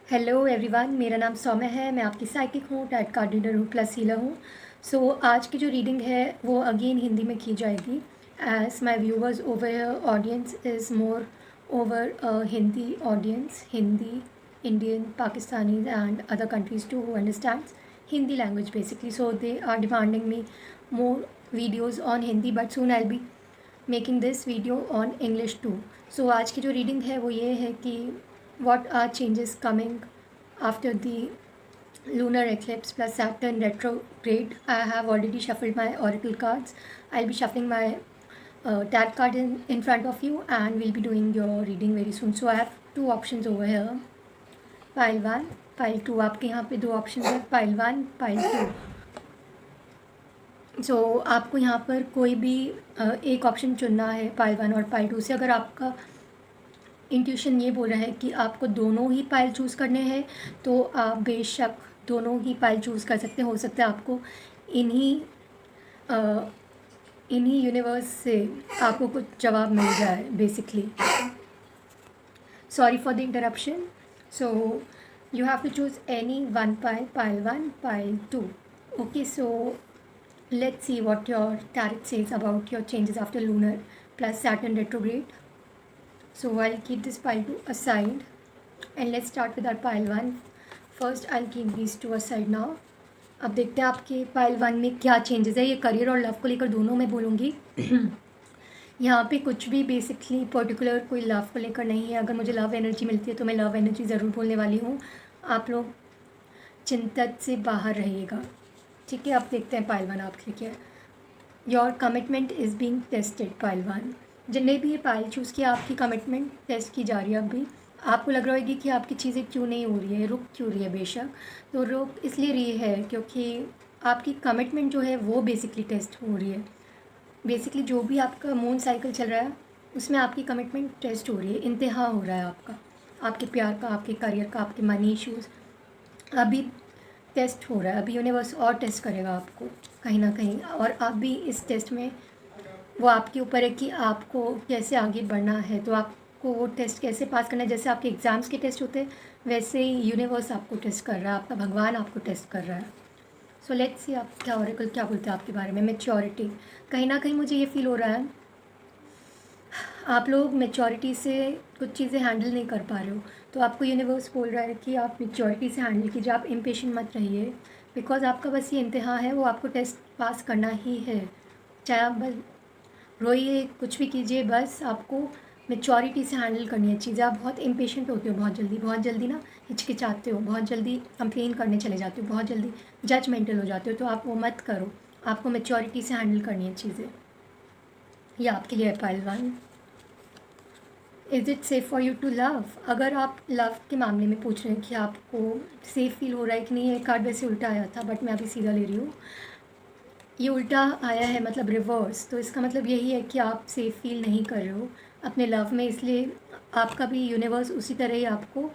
Hello everyone, मेरा नाम सौम्य है। मैं आपकी साइकिक हूँ, टैट कार्ड रीडर हूँ, प्लस हीलर हूँ। सो आज की जो रीडिंग है वो अगेन हिंदी में की जाएगी, as my viewers our audience is more our Hindi audience, Hindi, Indian, Pakistani and other countries to who understands Hindi language basically. So they are demanding me more videos on Hindi, but soon I be making this video on English too. सो आज की जो reading है वो ये है कि what are changes coming after the lunar eclipse plus Saturn retrograde. I have already shuffled my oracle cards. I'll be shuffling my tarot card in front of you, and we'll be doing your reading very soon. So I have two options over here, pile 1, pile 2. आपके यहाँ पे दो options हैं, pile 1, pile 2. सो आपको यहाँ पर कोई भी एक ऑप्शन चुनना है पाइल 1 और पाइल 2 से. अगर आपका इंट्यूशन ये बोल रहा है कि आपको दोनों ही पाइल चूज़ करने हैं तो आप बेशक दोनों ही पाइल चूज़ कर सकते हैं. हो सकता है आपको इन्हीं अ, इन्हीं यूनिवर्स से आपको कुछ जवाब मिल जाए basically. Sorry for the interruption. So you have to choose any one pile, pile 1, pile 2. Okay, so let's see what your tarot says about your changes after lunar plus Saturn retrograde. So I'll keep this pile 2 aside and let's start with our pile 1. First I'll keep these two aside now. अब देखते हैं आपके pile 1 में क्या changes है. ये career और love को लेकर दोनों मैं बोलूँगी. यहाँ पे कुछ भी बेसिकली पर्टिकुलर कोई लव को लेकर नहीं है. अगर मुझे लव एनर्जी मिलती है तो मैं लव एनर्जी ज़रूर बोलने वाली हूँ. आप लोग चिंतत से बाहर रहिएगा, ठीक है. अब देखते हैं पाइल 1 आपके लिए क्या है. Your commitment is being tested. Pile 1, जिनने भी ये पाइल चूज़ किया आपकी कमिटमेंट टेस्ट की जा रही है. अभी आपको लग रहा होगी कि आपकी चीज़ें क्यों नहीं हो रही है, रुक क्यों रही है. बेशक तो रुक इसलिए रही है क्योंकि आपकी कमिटमेंट जो है वो बेसिकली टेस्ट हो रही है. बेसिकली जो भी आपका मून साइकिल चल रहा है उसमें आपकी कमिटमेंट टेस्ट हो रही है. इंतहा हो रहा है आपका, आपके प्यार का, आपके करियर का, आपके मनी इश्यूज़ अभी टेस्ट हो रहा है. अभी यूनिवर्स और टेस्ट करेगा आपको कहीं ना कहीं, और आप भी इस टेस्ट में, वो आपके ऊपर है कि आपको कैसे आगे बढ़ना है. तो आपको वो टेस्ट कैसे पास करना है. जैसे आपके एग्ज़ाम्स के टेस्ट होते हैं वैसे ही यूनिवर्स आपको टेस्ट कर रहा है, आपका भगवान आपको टेस्ट कर रहा है. सो लेट्स सी आप क्या ऑरेकल क्या बोलते हैं आपके बारे में. मैच्योरिटी, कहीं ना कहीं मुझे ये फील हो रहा है आप लोग मैच्योरिटी से कुछ चीज़ें हैंडल नहीं कर पा रहे हो. तो आपको यूनिवर्स बोल रहा है कि आप मैच्योरिटी से हैंडल कीजिए, आप इम्पेशेंट मत रहिए. बिकॉज आपका बस ये इम्तिहान है, वो आपको टेस्ट पास करना ही है. चाहे आप बस रोइए, कुछ भी कीजिए, बस आपको मैच्योरिटी से हैंडल करनी है चीज़ें. आप बहुत इम्पेशेंट होते हो, बहुत जल्दी ना हिचकिचाते हो, बहुत जल्दी कंप्लेन करने चले जाते हो, बहुत जल्दी जजमेंटल हो जाते हो. तो आप वो मत करो, आपको मैच्योरिटी से हैंडल करनी है चीज़ें. ये आपके लिए है pile 1. Is it safe for you to love. अगर आप लव के मामले में पूछ रहे हैं कि आपको सेफ़ फील हो रहा है कि नहीं, ये कार्ड वैसे उल्टा आया था बट मैं अभी सीधा ले रही हूँ. ये उल्टा आया है मतलब रिवर्स, तो इसका मतलब यही है कि आप सेफ़ फील नहीं कर रहे हो अपने लव में. इसलिए आपका भी यूनिवर्स उसी तरह ही आपको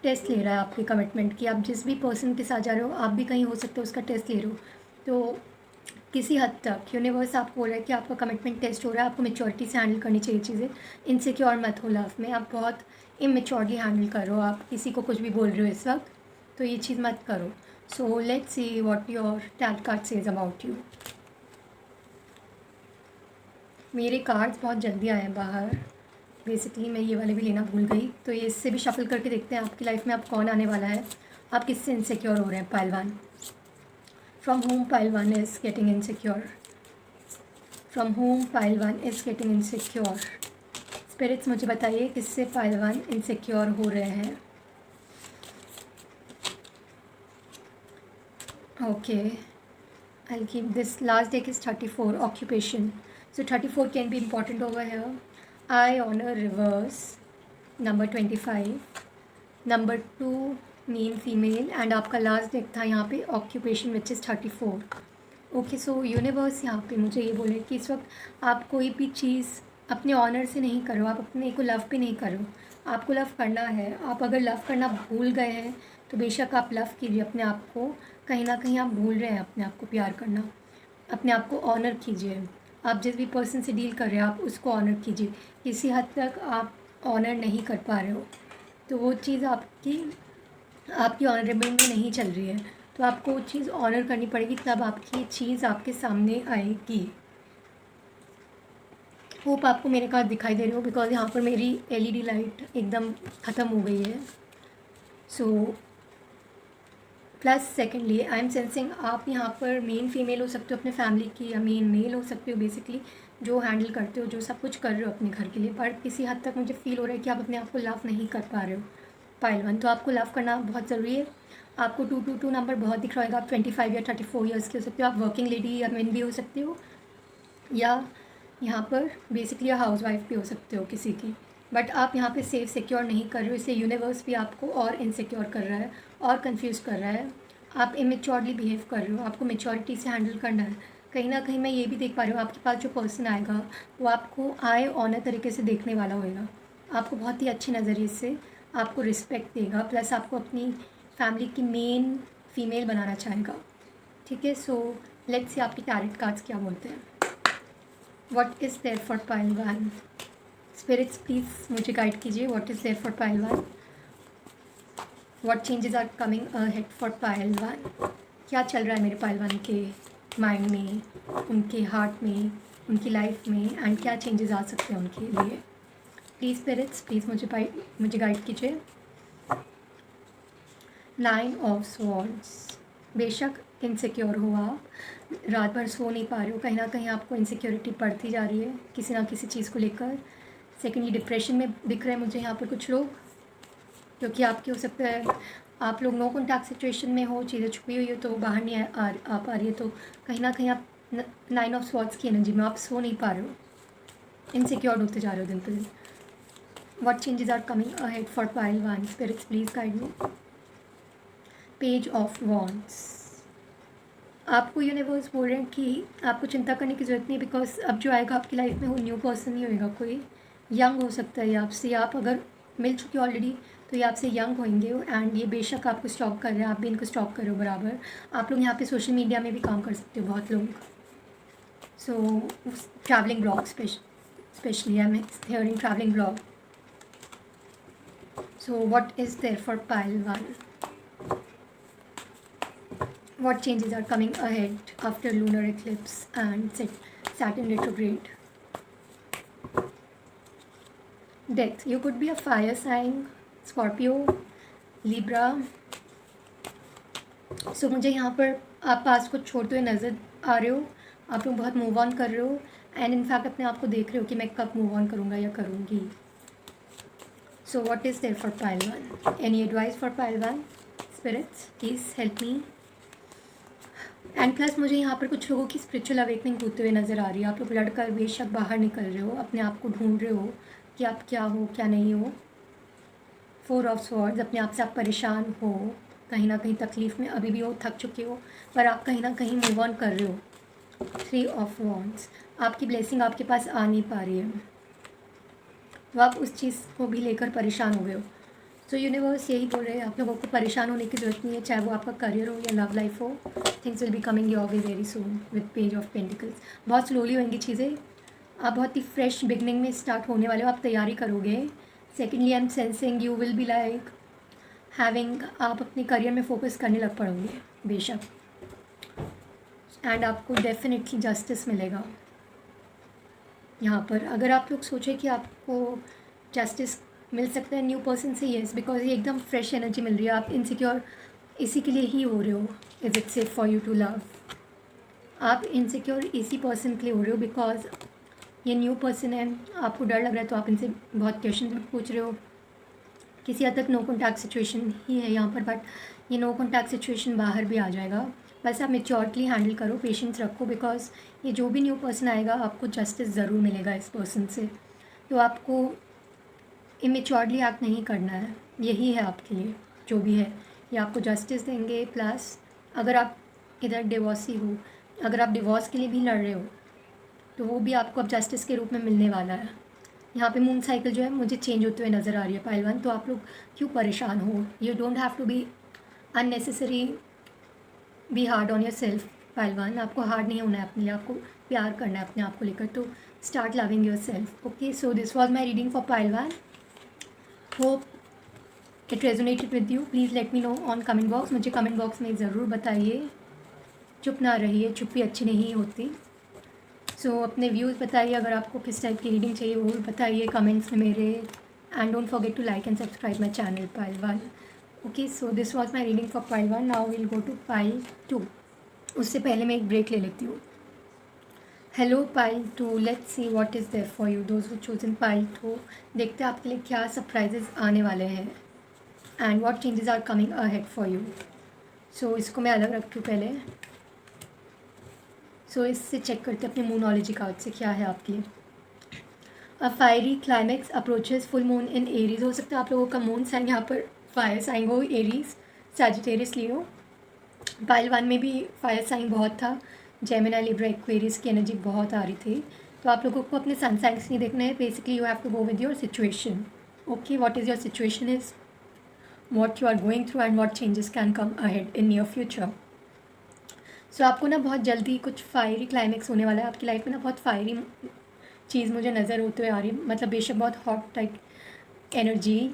टेस्ट ले रहा है आपके कमिटमेंट की. आप जिस भी पर्सन के साथ जा रहे हो आप भी कहीं हो सकते हो उसका टेस्ट ले रहे हो. तो किसी हद तक यूनिवर्स आपको बोल रहा है कि आपका कमिटमेंट टेस्ट हो रहा है, आपको मैच्योरिटी से हैंडल करनी चाहिए चीज़ें. इनसिक्योर मत हो लव में, आप बहुत इमेच्योरली हैंडल कर रहे हो, आप किसी को कुछ भी बोल रहे हो इस वक्त, तो ये चीज़ मत करो. So let's see what your tarot card says about you. मेरे कार्ड्स बहुत जल्दी आए हैं बाहर. बेसिकली मैं ये वाले भी लेना भूल गई, तो ये इससे भी शफल करके देखते हैं आपकी लाइफ में अब कौन आने वाला है, आप किससे इनसिक्योर हो रहे हैं. Pile 1, from home pile 1 is getting insecure. From home pile 1 is getting insecure. Spirits मुझे बताइए किससे पाइल 1 इनसिक्योर हो रहे हैं. Okay, I'll keep this. Last deck is 34, occupation. So 34 can be important over here. I honor reverse, number 25. Number 2 mean female, and आपका last deck था यहाँ पे occupation which is 34. Okay, so universe यहाँ पे मुझे ये बोले कि इस वक्त आप कोई भी चीज़ अपने ऑनर से नहीं करो, आप अपने को लव भी नहीं करो. आपको लव करना है. आप अगर लव करना भूल गए हैं तो बेशक आप लव कीजिए अपने आप को. कहीं ना कहीं आप भूल रहे हैं अपने आप को प्यार करना. अपने आप को ऑनर कीजिए. आप जिस भी पर्सन से डील कर रहे हैं आप उसको ऑनर कीजिए. किसी हद तक आप ऑनर नहीं कर पा रहे हो तो वो चीज़ आपकी आपकी ऑनरेबल में नहीं चल रही है, तो आपको वो चीज़ ऑनर करनी पड़ेगी, तब आपकी ये चीज़ आपके सामने आएगी। होप आपको मेरे कार्ड दिखाई दे रहे हो, बिकॉज यहाँ पर मेरी एलईडी लाइट एकदम ख़त्म हो गई है। So plus secondly I am sensing आप यहाँ पर मेन फीमेल हो सकते हो अपने फैमिली की, या मेन मेल हो सकते हो बेसिकली, जो हैंडल करते हो, जो सब कुछ कर रहे हो अपने घर के लिए, पर किसी हद तक मुझे फील हो रहा है कि आप अपने आप को लव नहीं कर पा रहे हो। पाइल 1, तो आपको लव करना बहुत ज़रूरी है। आपको 222 नंबर बहुत दिख रहा होगा। आप 25 या 34 ईयर्स के हो सकते हो, आप वर्किंग लेडी या मैन भी हो सकते हो, या यहाँ पर बेसिकली हाउस वाइफ भी हो सकते हो किसी की। बट आप यहाँ पे सेफ सिक्योर नहीं कर रहे हो, इससे यूनिवर्स भी आपको और इनसिक्योर कर रहा है और कंफ्यूज कर रहा है। आप इमेच्योरली बिहेव कर रहे हो, आपको मेच्योरिटी से हैंडल करना है। कहीं ना कहीं मैं ये भी देख पा रही हूँ, आपके पास जो पर्सन आएगा वो आपको आए ऑनर तरीके से देखने वाला होगा, आपको बहुत ही अच्छे नज़रिए से आपको रिस्पेक्ट देगा, प्लस आपको अपनी फैमिली की मेन फीमेल बनाना चाहेगा। ठीक है, सो लेट्स सी आपके टैरेट कार्ड्स क्या बोलते हैं। What is there for pile 1? Spirits please मुझे गाइड कीजिए, what is there for pile 1? What changes are coming ahead for pile 1? क्या चल रहा है मेरे पाइल 1 के माइंड में, उनके हार्ट में, उनकी लाइफ में, एंड क्या चेंजेस आ सकते हैं उनके लिए? प्लीज़ स्पिरिट्स प्लीज़ मुझे गाइड कीजिए। 9 ऑफ स्वॉर्ड्स। बेशक इनसिक्योर हो आप, रात भर सो नहीं पा रहे हो, कहीं ना कहीं आपको इनसिक्योरिटी बढ़ती जा रही है किसी ना किसी चीज़ को लेकर। सेकेंडली डिप्रेशन में दिख रहे हैं मुझे यहाँ पर कुछ लोग, क्योंकि आपके हो सकता है आप लोग नो कॉन्टैक्ट सिचुएशन में हो, चीज़ें छुपी हुई हो तो बाहर नहीं आ पा रही है, तो कहीं ना कहीं आप 9 ऑफ स्वॉर्ड्स की एनर्जी में आप सो नहीं पा रहे हो, इनसिक्योर होते जा रहे हो दिन पर दिन। What changes are coming ahead for pile 1? Spirits please guide me. Page of wands. आपको यूनिवर्स बोल रहे हैं कि आपको चिंता करने की ज़रूरत नहीं है, बिकॉज अब जो आएगा आपकी लाइफ में वो न्यू पर्सन ही होएगा, कोई यंग हो सकता है आपसे, या आप अगर मिल चुके ऑलरेडी तो ये आपसे यंग होंगे, एंड ये बेशक आपको स्टॉक कर रहे हैं, आप भी इनको स्टॉक कर रहे हो बराबर। आप लोग यहाँ पे सोशल मीडिया में भी काम कर सकते हो बहुत लोग। So travelling blog specially I am hearing travelling blog. So what is there for pile 1? What changes are coming ahead after lunar eclipse and Saturn retrograde? Death. You could be a fire sign, Scorpio, Libra. So मुझे यहाँ पर आप पास को छोड़ते हुए नज़र आ रहे हो, आप लोग बहुत मूव ऑन कर रहे हो, एंड इनफैक्ट अपने आप को देख रहे हो कि मैं कब मूव ऑन करूँगा या करूँगी। So what is there for pile 1? Any advice for pile 1? Spirits please help me. And plus मुझे यहाँ पर कुछ लोगों की स्पिरिचुअल अवेकनिंग होते हुए नज़र आ रही है। आप लोग लड़कर बेशक बाहर निकल रहे हो, अपने आप को ढूंढ रहे हो कि आप क्या हो क्या नहीं हो। 4 ऑफ स्वॉर्ड्स। अपने आप से आप परेशान हो, कहीं ना कहीं तकलीफ़ में अभी भी हो, थक चुके हो, पर आप कहीं ना कहीं मूव ऑन कर रहे हो। 3 ऑफ वॉन्ड्स। आपकी ब्लेसिंग आपके पास आ नहीं पा रही है, तो आप उस चीज़ को भी लेकर परेशान हो गए हो। सो यूनिवर्स यही बोल रहे हैं, आप लोगों को परेशान होने की ज़रूरत नहीं है, चाहे वो आपका करियर हो या लव लाइफ हो। Things will be coming your way very soon with page of pentacles. बहुत स्लोली होंगी चीज़ें, आप बहुत ही फ्रेश बिगनिंग में स्टार्ट होने वाले हो, आप तैयारी करोगे। Secondly I am sensing you will be like having, आप अपने करियर में फोकस करने लग पड़ोगे बेशक, एंड आपको डेफिनेटली जस्टिस मिलेगा यहाँ पर। अगर आप लोग सोचें कि आपको जस्टिस मिल सकता है न्यू पर्सन से, येस, बिकॉज ये एकदम फ्रेश एनर्जी मिल रही है। आप इनसिक्योर इसी के लिए ही हो रहे हो, is it safe for you to love. आप इनसिक्योर इसी पर्सन के लिए हो रहे हो बिकॉज ये न्यू पर्सन है, आपको डर लग रहा है, तो आप इनसे बहुत क्वेश्चन पूछ रहे हो। किसी हद तक नो कॉन्टैक्ट सिचुएशन ही है यहाँ पर, बट ये नो कॉन्टैक्ट सिचुएशन बाहर भी आ जाएगा। बस आप मेच्योरली हैंडल करो, पेशेंस रखो, बिकॉज ये जो भी न्यू पर्सन आएगा आपको जस्टिस ज़रूर मिलेगा इस पर्सन से। तो आपको इमेच्योरली एक्ट नहीं करना है, यही है आपके लिए जो भी है, ये आपको जस्टिस देंगे। प्लस अगर आप इधर डिवोर्सी हो, अगर आप डिवोर्स के लिए भी लड़ रहे हो, तो वो भी आपको अब जस्टिस के रूप में मिलने वाला है। यहाँ पे मून साइकिल जो है मुझे चेंज होते हुए नज़र आ रही है पाइल 1। तो आप लोग क्यों परेशान हो? You don't have to be unnecessary be hard on your self pile 1। आपको हार्ड नहीं होना है अपने लिए, आपको प्यार करना है अपने आप को लेकर, तो start loving your self. Okay, so this was my reading for pile 1। Hope it resonated with you, please let me know on comment box. मुझे कमेंट बॉक्स में ज़रूर बताइए, चुप ना रहिए, चुप्पी अच्छी नहीं होती। सो अपने व्यूज़ बताइए, अगर आपको किस टाइप की रीडिंग चाहिए वो भी बताइए कमेंट्स में मेरे। And don't forget to like and subscribe my channel pile 1। Okay, so this was my reading for pile 1। Now will go to pile 2। उससे पहले मैं एक ब्रेक ले लेती हूँ। Hello pile 2, let's see what is there for you those who chosen pile 2। देखते हैं आपके लिए क्या सरप्राइजेज आने वाले हैं and what changes are coming ahead for you. So इसको मैं अलग रखती हूँ पहले। सो इससे चेक करते हैं अपने मूनोलॉजी कार्ड से क्या है आपके लिए। A fiery climax approaches full moon in Aries. हो सकता है आप लोगों का मून साइन यहाँ पर फायर साइन हो, एरीज, सैजिटेरियस, लियो। पाइल 1 में भी फायर साइन बहुत था, जेमिनी, लिब्रा, एक्वेरियस की एनर्जी बहुत आ रही थी। तो आप लोगों को अपने सन साइंस नहीं देखना है, basically you have to go with your situation. Okay, what is your situation is, what you are going through and what changes can come ahead in near future. सो आपको ना बहुत जल्दी कुछ फायरी क्लाइमेक्स होने वाला है आपकी लाइफ में ना। बहुत फायरी चीज़ मुझे नज़र होते हुए आ रही है, मतलब बेशक बहुत हॉट टाइप एनर्जी।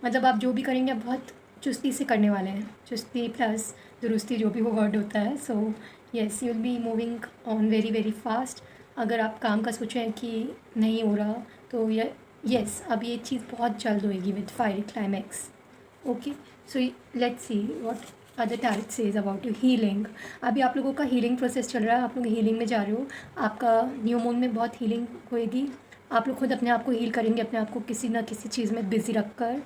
मतलब आप जो भी करेंगे आप बहुत चुस्ती से करने वाले हैं, चुस्ती प्लस दुरुस्ती, जो भी वो वर्ड होता है। So yes, you will be moving on very very fast. अगर आप काम का सोच रहे हैं कि नहीं हो रहा तो येस, अब ये चीज़ बहुत जल्द होएगी with fiery climax. Okay, so let's see what other tarot says about you. Healing, अभी आप लोगों का हीलिंग प्रोसेस चल रहा है, आप लोग हीलिंग में जा रहे हो। आपका न्यू मून में बहुत हीलिंग होएगी, आप लोग खुद अपने आप को हील करेंगे, अपने आप को किसी ना किसी चीज़ में बिजी रख कर।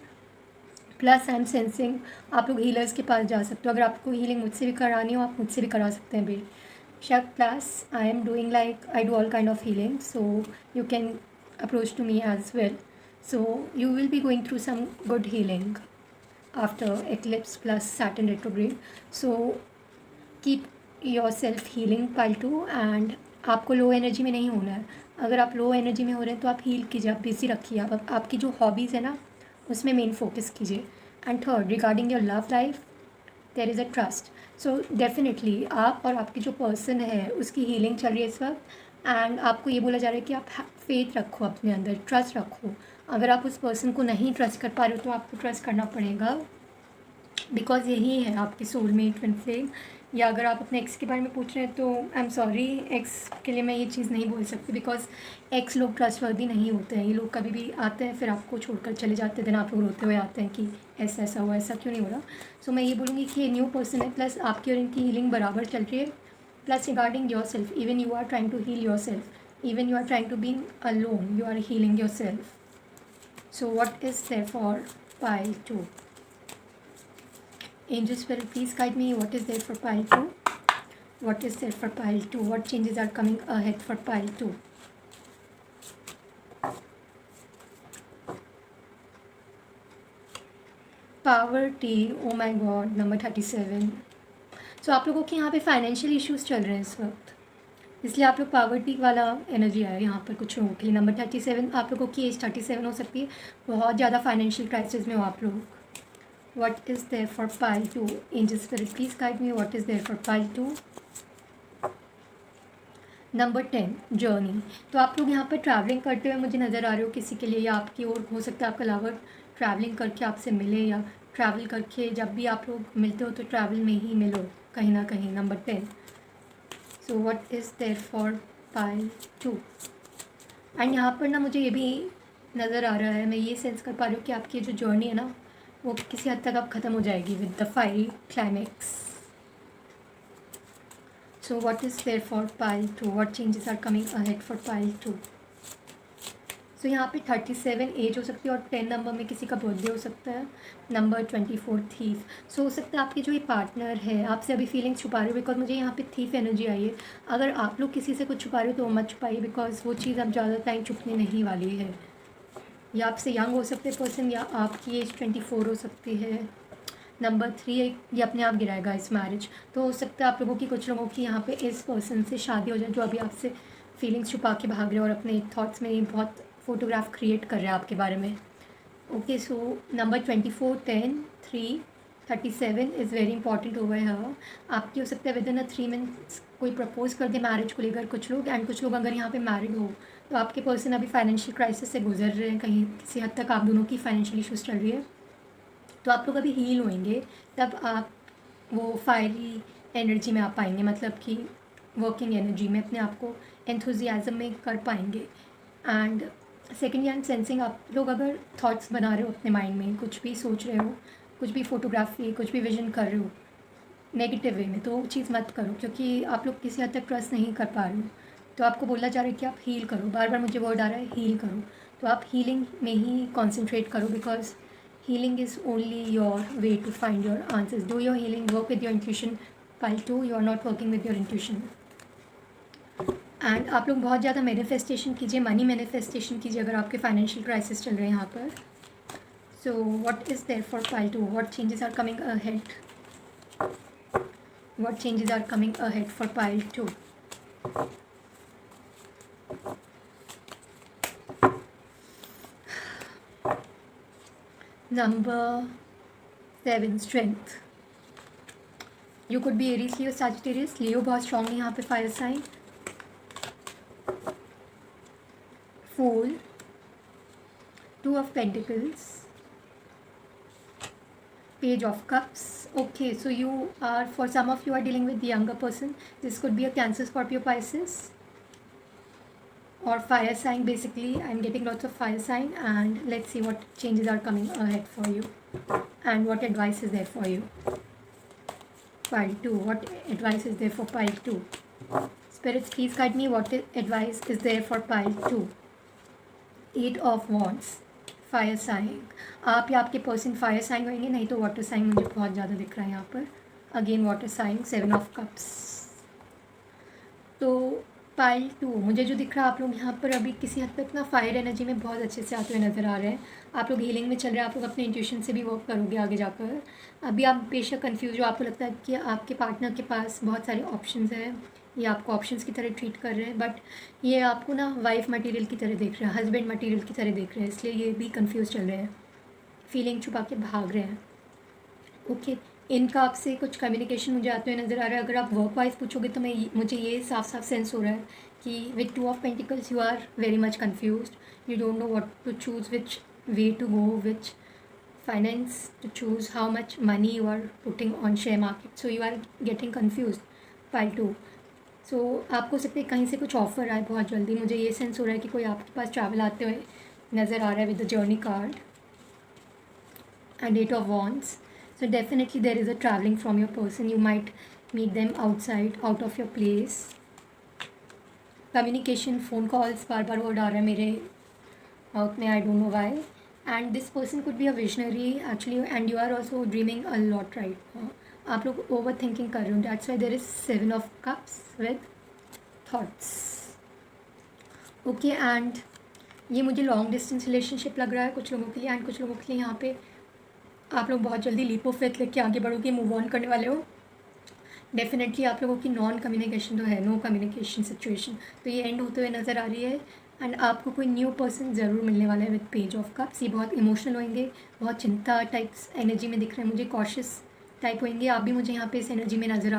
प्लस आई एम सेंसिंग आप लोग हीलर्स के पास जा सकते हो, अगर आपको हीलिंग मुझसे भी करानी हो आप मुझसे भी करा सकते हैं बेशक। Plus I am doing like I do all kind of healing, so you can approach to me as well. So you will be going through some good healing after eclipse plus Saturn retrograde. So keep yourself healing pile 2 and आपको low energy में नहीं होना है। अगर आप low energy में हो रहे हैं तो आप हील कीजिए, आप बिजी रखिए, आप आपकी जो हॉबीज़ है ना उसमें मेन फोकस कीजिए। And third, regarding your love life there is a trust. So definitely आप और आपकी जो पर्सन है उसकी हीलिंग चल रही है इस वक्त। एंड आपको ये बोला जा रहा है कि आप फेथ रखो अपने अंदर, ट्रस्ट रखो। अगर आप उस पर्सन को नहीं ट्रस्ट कर पा रहे हो तो आपको ट्रस्ट करना पड़ेगा, बिकॉज यही है आपकी सोलमेट, ट्विन फ्लेम। या अगर आप अपने एक्स के बारे में पूछ रहे हैं तो आई एम सॉरी, एक्स के लिए मैं ये चीज़ नहीं बोल सकती, बिकॉज एक्स लोग ट्रस्टवर्दी नहीं होते हैं। ये लोग कभी भी आते हैं फिर आपको छोड़कर चले जाते हैं, दिन आप लोग रोते हुए आते हैं कि ऐसा ऐसा हुआ, ऐसा क्यों नहीं हो रहा। सो मैं ये बोलूँगी कि ये न्यू पर्सन है, प्लस आपकी और इनकी हीलिंग बराबर चल रही है। Plus regarding your self, even you are trying to heal your self, even you are trying to be alone, you are healing yourself. So what is there for pile 2? Angel Spirit, please guide me, what is there for pile 2? What is there for pile 2? What changes are coming ahead for pile 2? Poverty, oh my god, number 37. So आप लोगों के यहाँ पे financial issues चल रहे हैं इस वक्त, इसलिए आप लोग पावर्टी वाला एनर्जी आया यहाँ पर कुछ लोगों के लिए। नंबर 37, आप लोगों की एज 37 हो सकती है, बहुत ज़्यादा फाइनेंशियल क्राइसिस में हो आप लोग। What is there for pile 2? Angel spirit please guide me, what is there for pile 2? Number 10, journey. तो आप लोग यहाँ पर ट्रैवलिंग करते हुए मुझे नज़र आ रहे हो किसी के लिए, या आपकी ओर हो सकता है आपका लवर ट्रैवलिंग करके आपसे मिले, या ट्रैवल करके जब भी आप लोग मिलते हो तो ट्रैवल में ही मिलो कहीं ना कहीं। Number 10, so what is there for pile 2? And यहाँ पर ना मुझे ये भी नज़र आ रहा है, मैं ये सेंस कर पा रही हूँ कि आपकी जो जर्नी है ना वो किसी हद तक अब ख़त्म हो जाएगी with the fiery climax. So what is there for pile 2? What changes are coming ahead for pile 2? So यहाँ पे 37 एज हो सकती है और 10 नंबर में किसी का बर्थडे हो सकता है। Number 24, thief. सो हो सकता है आपके जो ये पार्टनर है आपसे अभी फीलिंग्स छुपा रहे हो, बिकॉज मुझे यहाँ पे थीफ एनर्जी आई है। अगर आप लोग किसी से कुछ छुपा रहे हो तो मत छुपाइए, बिकॉज वो चीज़ अब ज़्यादा टाइम छुपने नहीं वाली है। या आपसे यंग हो सकते पर्सन, या आपकी एज 24 हो सकती है। नंबर 3, ये अपने आप गिराएगा इस मैरिज। तो हो सकता है आप लोगों की, कुछ लोगों की यहाँ पे इस पर्सन से शादी हो जाए जो अभी आपसे फीलिंग्स छुपा के भाग रहे हैं और अपने थॉट्स में बहुत फोटोग्राफ क्रिएट कर रहे हैं आपके बारे में। Okay, so number 24, 10, 3, 37 is very important over है। आपकी हो सकता है विद इन 3 मंथ्स कोई प्रपोज कर दे मैरिज को लेकर कुछ लोग, एंड कुछ लोग अगर यहाँ पे मैरिड हो तो आपके पर्सन अभी फाइनेंशियल क्राइसिस से गुजर रहे हैं, कहीं किसी हद तक आप दोनों की फाइनेंशियल इश्यूज चल रही है। तो आप लोग अभी हील होंगे, तब आप वो फायरी एनर्जी में आ पाएंगे, मतलब कि वर्किंग एनर्जी में अपने आप को एंथुजियाज्म में कर पाएंगे। एंड सेकेंड हैंड सेंसिंग, आप लोग अगर थॉट्स बना रहे हो अपने माइंड में, कुछ भी सोच रहे हो, कुछ भी फोटोग्राफी, कुछ भी विजन कर रहे हो नेगेटिव वे में, तो वो चीज़ मत करो, क्योंकि आप लोग किसी हद तक ट्रस्ट नहीं कर पा रहे हो। तो आपको बोला जा रहा है कि आप हील करो, बार बार मुझे वर्ड आ रहा है हील करो। तो आप हीलिंग में ही कॉन्सेंट्रेट करो, because healing is only your way to find your answers. Do your healing, work with your intuition. Pile 2, you are not working with your intuition. And आप लोग बहुत ज़्यादा मैनिफेस्टेशन कीजिए, मनी मैनिफेस्टेशन कीजिए अगर आपके फाइनेंशियल क्राइसिस चल रहे हैं यहाँ पर। So what is there for pile 2? What changes are coming ahead? What changes are coming ahead for pile 2? Number 7, strength. You could be Aries, Leo, Sagittarius. Leo बहुत strong है यहाँ पे, fire sign. Fool, 2 of Pentacles, Page of Cups. Okay, so you are, for some of you are dealing with the younger person. This could be a Cancer, Scorpio, Pisces, or fire sign. Basically, I'm getting lots of fire sign, and let's see what changes are coming ahead for you and what advice is there for you. Pile 2, what advice is there for pile 2? Spirits, please guide me, what advice is there for pile 2? 8 of Wands, fire sign. आप या आपके person fire sign होंगे, नहीं तो water sign मुझे बहुत ज़्यादा दिख रहा है यहाँ पर। Again water sign, 7 of cups. तो पाइल 2 मुझे जो दिख रहा है, आप लोग यहाँ पर अभी किसी हद तक अपना फायर एनर्जी में बहुत अच्छे से आते हुए नज़र आ रहे हैं। आप लोग हीलिंग में चल रहे हैं, आप लोग अपने इंट्यूशन से भी वर्क करोगे आगे जाकर। अभी आप बेशक कंफ्यूज हो, आपको लगता है कि आपके पार्टनर के पास बहुत सारे ऑप्शंस हैं, ये आपको ऑप्शंस की तरह ट्रीट कर रहे हैं, बट ये आपको ना वाइफ मटेरियल की तरह देख रहे हैं, हस्बैंड मटेरियल की तरह देख रहे हैं, इसलिए ये भी कंफ्यूज चल रहे हैं, फीलिंग छुपा के भाग रहे हैं। ओके, इनका आपसे कुछ कम्युनिकेशन मुझे आते हुए नज़र आ रहा है। अगर आप वर्क वाइज पूछोगे तो मुझे ये साफ साफ सेंस हो रहा है कि with 2 of pentacles you are very much confused, you don't know what to choose, which way to go, which finance to choose, how much money you are putting on share market, so you are getting confused. Pile 2, so आपको सकते कहीं से कुछ offer आए बहुत जल्दी, मुझे ये सेंस हो रहा है कि कोई आपके पास ट्रैवल आते हुए नज़र आ रहा है with the journey card and 8 of Wands. So definitely there is a traveling from your person, you might meet them outside, out of your place. Communication, phone calls, बार बार वर्ड आ रहा है मेरे माउथ में, I don't know why. And this person could be a visionary actually, and you are also dreaming a lot right. आप लोग overthinking कर रहे हो, that's why there is 7 of cups with thoughts. Okay, and ये मुझे long distance relationship लग रहा है कुछ लोगों के लिए, एंड कुछ लोगों के लिए यहाँ पे आप लोग बहुत जल्दी लीप ऑफ फेथ लेके आगे बढ़ोगे, मूव ऑन करने वाले हो। डेफिनेटली आप लोगों की नॉन कम्युनिकेशन तो है, नो कम्युनिकेशन सिचुएशन, तो ये एंड होते हुए नज़र आ रही है। एंड आपको कोई न्यू पर्सन ज़रूर मिलने वाला है विद पेज ऑफ कप्स। ये बहुत इमोशनल होंगे, बहुत चिंता टाइप्स एनर्जी में दिख रहे हैं मुझे, कॉशियस टाइप होंगे। आप भी मुझे यहाँ पे इस एनर्जी में नज़र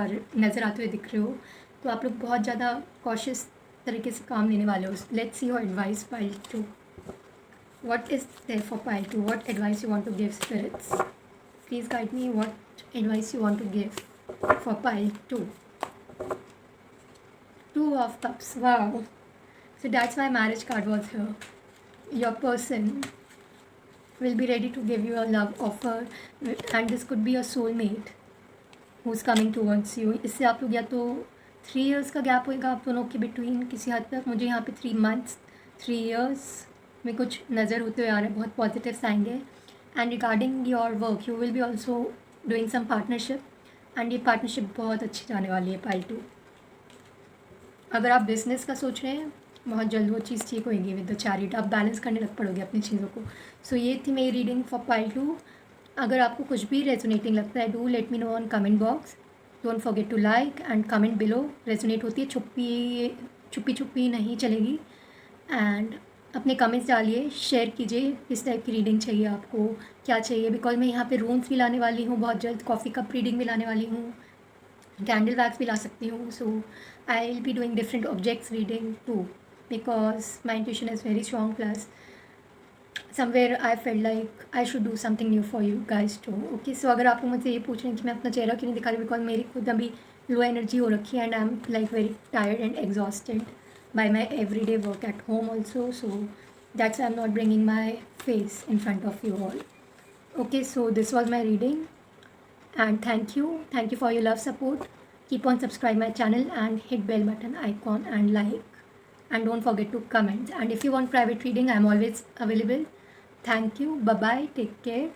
आते हुए दिख रहे हो, तो आप लोग बहुत ज़्यादा कॉशियस तरीके से काम लेने वाले हो। Let's see your advice pile 2, what is there for pile 2, what advice you want to give spirits, please guide me, what advice you want to give for pile 2. 2 of cups, wow, so that's why marriage card was here. Your person will be ready to give you a love offer, and this could be a soulmate who's coming towards you. इससे आप लोग या तो 3 years का gap होगा आप दोनों के बिटवीन किसी हद तक, मुझे यहाँ पे 3 months 3 years में कुछ नज़र होते हुए आ रहा है, बहुत पॉजिटिव साइन है। And regarding your work you will be also doing some partnership, and ये पार्टनरशिप बहुत अच्छी जाने वाली है पाइल 2। अगर आप बिजनेस का सोच रहे हैं, बहुत जल्द वो चीज़ ठीक होगी विद द चैरिट, आप बैलेंस करने लग पड़ोगे अपनी चीज़ों को। सो ये थी मेरी रीडिंग फॉर पाइल 2। अगर आपको कुछ भी रेजोनेटिंग लगता है, do let me know on comment box, don't forget to like and comment below. Resonate होती है, छुपी नहीं चलेगी। एंड अपने कमेंट्स डालिए, शेयर कीजिए किस टाइप की रीडिंग चाहिए आपको, क्या चाहिए, बिकॉज मैं यहाँ पे रून्स भी लाने वाली हूँ बहुत जल्द, कॉफ़ी कप रीडिंग भी लाने वाली हूँ, कैंडल वैक्स भी ला सकती हूँ। So I will be doing different objects reading too, because my intuition is very strong, plus somewhere I feel like I should do something new for you guys too. Okay, so अगर आप लोग मुझसे ये पूछ रहे हैं कि मैं अपना चेहरा क्यों नहीं दिखा रही, बिकॉज मेरी खुद अभी लो एनर्जी हो रखी है and I am like very tired and exhausted bye my every day work at home also, so that's I am not bringing my face in front of you all. Okay, so this was my reading, and thank you for your love, support. Keep on subscribe my channel and hit bell button icon and like, and don't forget to comment. And if you want private reading, I am always available. Thank you, bye bye, take care.